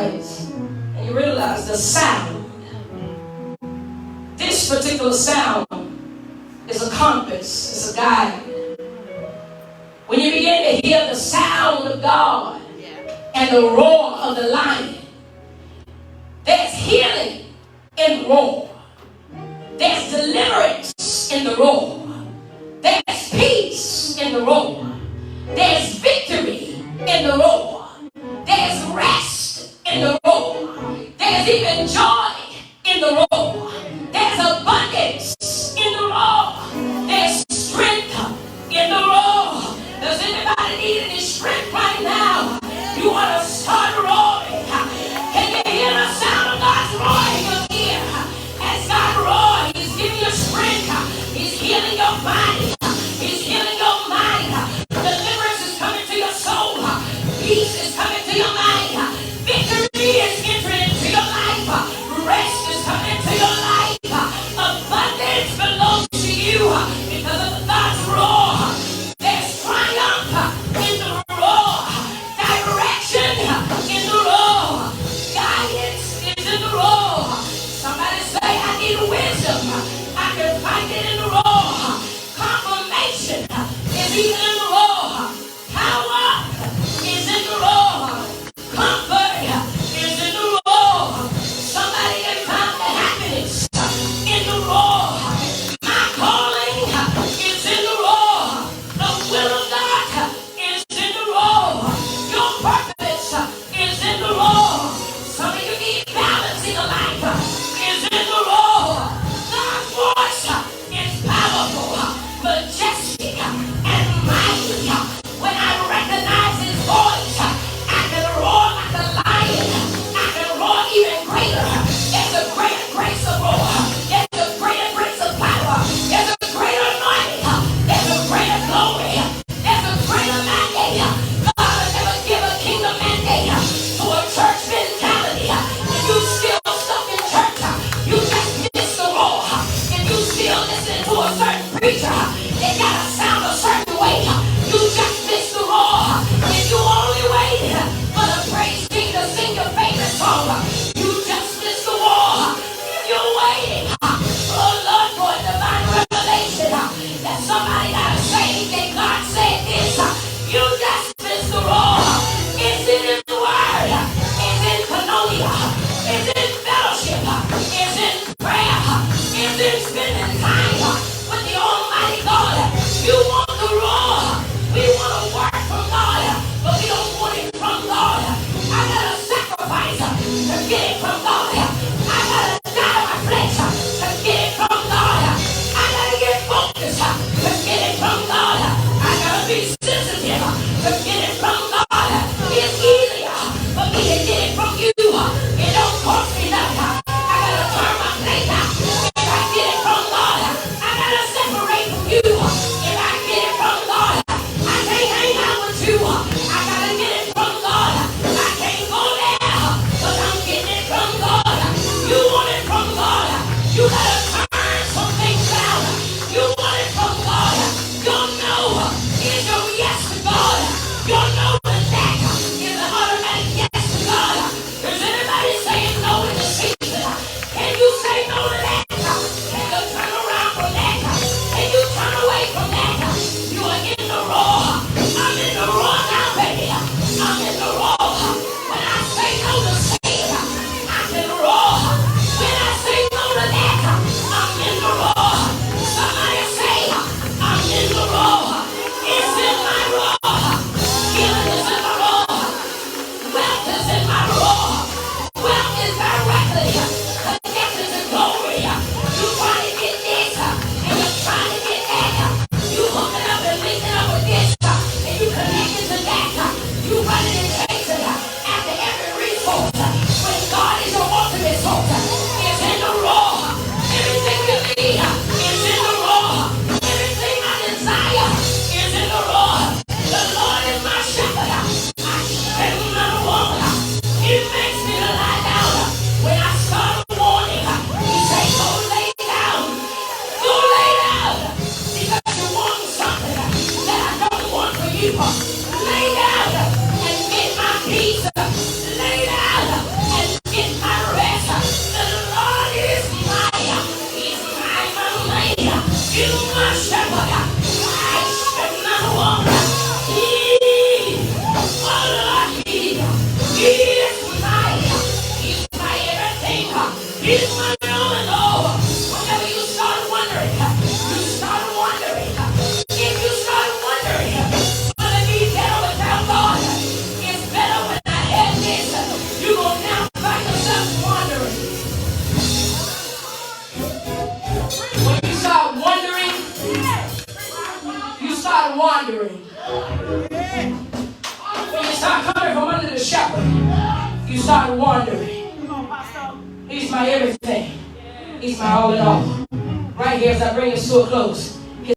eyes and you realize the sound. This particular sound is a compass, it's a guide. When you begin to hear the sound of God and the roar of the lion, there's healing in the roar. There's deliverance in the roar. There's peace in the roar. There's victory in the roar. There's rest in the roar. There's even joy in the roar. There's abundance in the roar. There's strength in the roar. Does anybody need any strength right now? You want to start roaring. Can you hear the sound of God's roar in your ear? As God roars, He's giving you strength. He's healing your body. He's healing your mind. Deliverance is coming to your soul. Peace is coming to your mind. Victory is entering into your life. Rest is coming to your life. Abundance belongs to you because of God's roar. There's triumph in the roar. Direction in the roar. Guidance is in the roar. Somebody say, I need wisdom. I can find it in the roar. Confirmation is even in the roar. Power is in the roar. start wandering, when you start coming from under the shepherd, you start wandering. He's my everything. He's my all in all. Right here as I bring this to a close.